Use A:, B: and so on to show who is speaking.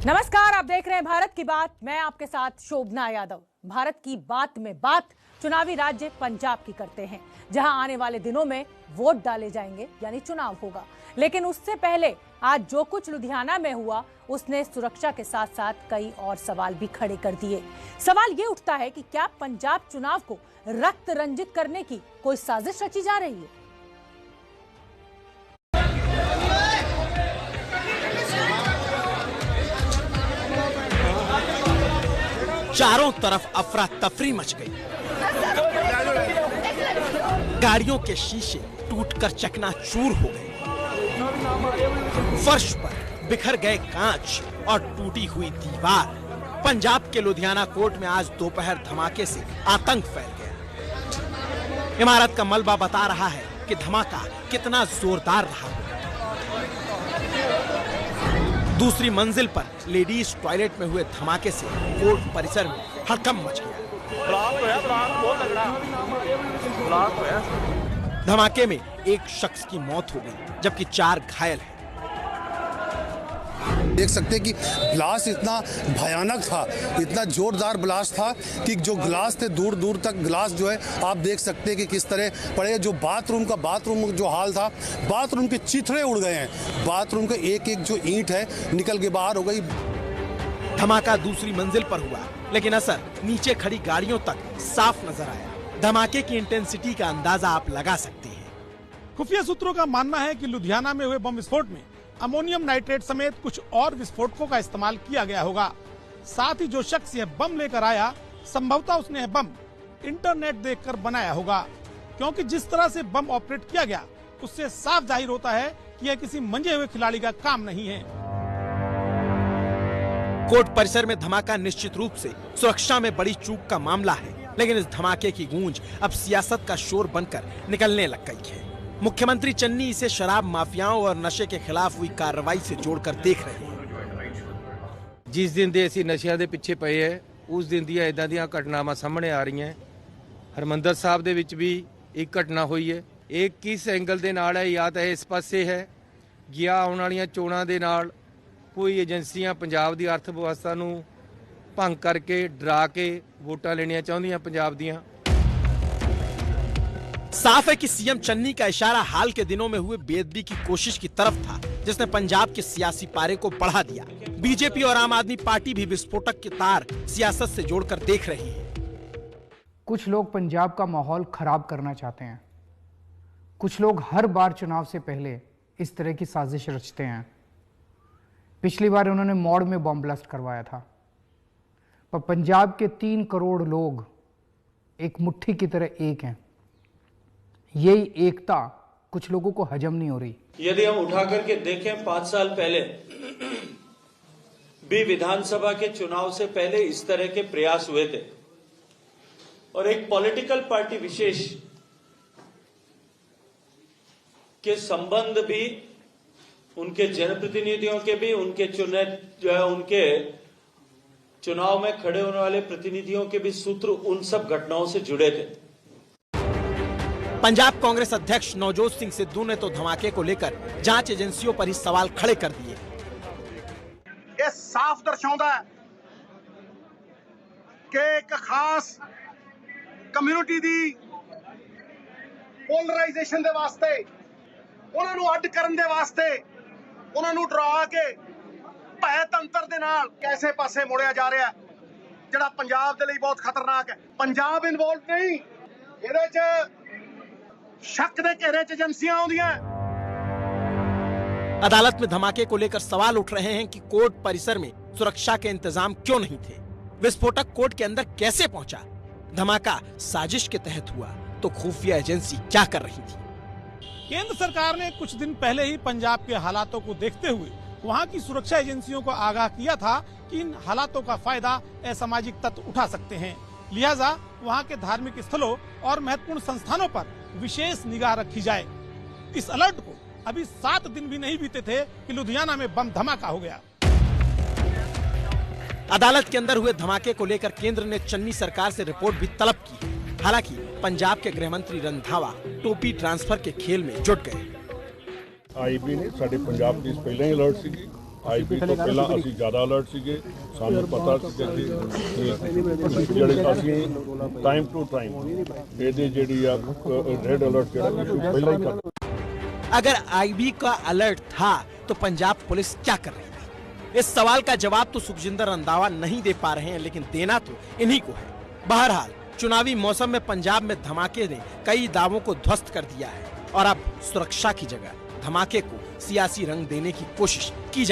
A: नमस्कार, आप देख रहे हैं भारत की बात। मैं आपके साथ शोभना यादव। भारत की बात में बात चुनावी राज्य पंजाब की करते हैं, जहां आने वाले दिनों में वोट डाले जाएंगे, यानी चुनाव होगा। लेकिन उससे पहले आज जो कुछ लुधियाना में हुआ, उसने सुरक्षा के साथ साथ कई और सवाल भी खड़े कर दिए। सवाल ये उठता है कि क्या पंजाब चुनाव को रक्त रंजित करने की कोई साजिश रची जा रही है?
B: चारों तरफ अफरा तफरी मच गई। गाड़ियों के शीशे टूटकर चकनाचूर हो गए। फर्श पर बिखर गए कांच और टूटी हुई दीवार। पंजाब के लुधियाना कोर्ट में आज दोपहर धमाके से आतंक फैल गया। इमारत का मलबा बता रहा है कि धमाका कितना जोरदार रहा। दूसरी मंजिल पर लेडीज टॉयलेट में हुए धमाके से कोर्ट परिसर में हड़कंप मच गया। धमाके में एक शख्स की मौत हो गई, जबकि 4 घायल हैं।
C: देख सकते हैं कि ब्लास्ट इतना भयानक था, इतना जोरदार ब्लास्ट था कि जो ग्लास थे दूर दूर तक ग्लास जो है आप देख सकते हैं कि किस तरह पड़े। जो बाथरूम जो हाल था, बाथरूम के चिथड़े उड़ गए हैं। बाथरूम का एक एक जो ईंट है निकल के बाहर हो गई।
B: धमाका दूसरी मंजिल पर हुआ, लेकिन असर नीचे खड़ी गाड़ियों तक साफ नजर आया। धमाके की इंटेंसिटी का अंदाजा आप लगा सकते हैं।
D: खुफिया सूत्रों का मानना है कि लुधियाना में हुए बम विस्फोट में अमोनियम नाइट्रेट समेत कुछ और विस्फोटकों का इस्तेमाल किया गया होगा। साथ ही जो शख्स यह बम लेकर आया, संभवतः उसने यह बम इंटरनेट देखकर बनाया होगा, क्योंकि जिस तरह से बम ऑपरेट किया गया उससे साफ जाहिर होता है कि यह किसी मंजे हुए खिलाड़ी का काम नहीं है।
B: कोर्ट परिसर में धमाका निश्चित रूप से सुरक्षा में बड़ी चूक का मामला है, लेकिन इस धमाके की गूंज अब सियासत का शोर बनकर निकलने लग गई है। मुख्यमंत्री चन्नी इसे शराब माफियाओं और नशे के खिलाफ हुई कार्रवाई से जोड़कर देख रहे हैं।
E: जिस दिन ਦੇ ਅਸੀਂ ਨਸ਼ਿਆਂ ਦੇ ਪਿੱਛੇ ਪਏ ਹੈ, ਉਸ ਦਿਨ ਦੀਆਂ ਇਦਾਂ ਦੀਆਂ ਘਟਨਾਵਾਂ ਸਾਹਮਣੇ ਆ ਰਹੀਆਂ। ਹਰਮੰਦਰ ਸਾਹਿਬ ਦੇ ਵਿੱਚ ਵੀ ਇੱਕ ਘਟਨਾ ਹੋਈ ਹੈ। ਇਹ ਕਿਸ ਐਂਗਲ ਦੇ ਨਾਲ ਹੈ, ਜਾਂ ਤਾਂ ਇਸ ਪਾਸੇ ਹੈ ਗਿਆ ਆਉਣ ਵਾਲੀਆਂ ਚੋਣਾਂ ਦੇ ਨਾਲ ਕੋਈ ਏਜੰਸੀਆਂ ਪੰਜਾਬ ਦੀ ਅਰਥ ਵਿਵਸਥਾ ਨੂੰ ਭੰਗ ਕਰਕੇ ਡਰਾ ਕੇ ਵੋਟਾਂ ਲੈਣੀਆਂ ਚਾਹੁੰਦੀਆਂ ਪੰਜਾਬ ਦੀਆਂ।
B: साफ है कि सीएम चन्नी का इशारा हाल के दिनों में हुए बेअदबी की कोशिश की तरफ था, जिसने पंजाब के सियासी पारे को बढ़ा दिया। बीजेपी और आम आदमी पार्टी भी विस्फोटक के तार सियासत से जोड़कर देख रही है।
F: कुछ लोग पंजाब का माहौल खराब करना चाहते हैं। कुछ लोग हर बार चुनाव से पहले इस तरह की साजिश रचते हैं। पिछली बार उन्होंने मौड़ में बम ब्लास्ट करवाया था, पर पंजाब के 3 करोड़ लोग एक मुट्ठी की तरह एक हैं। यही एकता कुछ लोगों को हजम नहीं हो रही।
G: यदि हम उठा करके देखें, 5 साल पहले भी विधानसभा के चुनाव से पहले इस तरह के प्रयास हुए थे, और एक पॉलिटिकल पार्टी विशेष के संबंध भी, उनके जनप्रतिनिधियों के भी, उनके उनके चुनाव में खड़े होने वाले प्रतिनिधियों के भी सूत्र उन सब घटनाओं से जुड़े थे।
B: पंजाब कांग्रेस अध्यक्ष नवजोत सिंह सिद्धू ने तो धमाके को लेकर जांच एजेंसियों पर ही सवाल खड़े कर दिए।
H: ये साफ दर्शाता है कि एक खास कम्युनिटी दी पोलराइजेशन दे वास्ते, उन्हां नूं अड्ड करन दे वास्ते, उन्हां नूं डरा के भय तंत्र दे नाल कैसे पासे मोड़िया जा रहा है, जिहड़ा पंजाब दे लई बहुत खतरनाक है। पंजाब इन्वॉल्व नहीं, इहदे च शक दे घेरे च एजेंसियां आउंदियां।
B: अदालत में धमाके को लेकर सवाल उठ रहे हैं कि कोर्ट परिसर में सुरक्षा के इंतजाम क्यों नहीं थे? विस्फोटक कोर्ट के अंदर कैसे पहुंचा? धमाका साजिश के तहत हुआ तो खुफिया एजेंसी क्या कर रही थी?
D: केंद्र सरकार ने कुछ दिन पहले ही पंजाब के हालातों को देखते हुए वहां की सुरक्षा एजेंसियों को आगाह किया था कि इन हालातों का फायदा असामाजिक तत्व उठा सकते हैं। लिहाजा वहां के धार्मिक स्थलों और महत्वपूर्ण संस्थानों पर विशेष निगाह रखी जाए। इस अलर्ट को अभी 7 दिन भी नहीं बीते थे कि लुधियाना में बम धमाका हो गया।
B: अदालत के अंदर हुए धमाके को लेकर केंद्र ने चन्नी सरकार से रिपोर्ट भी तलब की। हालांकि पंजाब के गृह मंत्री रंधावा टोपी ट्रांसफर के खेल में जुट गए।
I: आईबी ने साडे पंजाब पुलिस पहले ही अलर्ट सी, ਆਈਬੀ ਤੋਂ ਪਹਿਲਾਂ ਅਸੀਂ ਜ਼ਿਆਦਾ ਅਲਰਟ ਸੀਗੇ ਸਾਨੂੰ ਪਤਾ ਸੀਗਾ ਕਿ ਜਿਹੜੇ ਅਸੀਂ ਟਾਈਮ ਟੂ ਟਾਈਮ ਇਹਦੇ ਜਿਹੜੀ ਆ ਰੈੱਡ ਅਲਰਟ ਜਿਹੜਾ ਇਸ਼ੂ ਪਹਿਲਾਂ ਹੀ ਕਰ
B: अगर आईबी का अलर्ट था तो पंजाब पुलिस क्या कर रही थी? इस सवाल का जवाब तो सुखजिंदर रंधावा नहीं दे पा रहे हैं, लेकिन देना तो इन्हीं को है। बहरहाल चुनावी मौसम में पंजाब में धमाके ने कई दावों को ध्वस्त कर दिया है और अब सुरक्षा की जगह धमाके को सियासी रंग देने की कोशिश की जा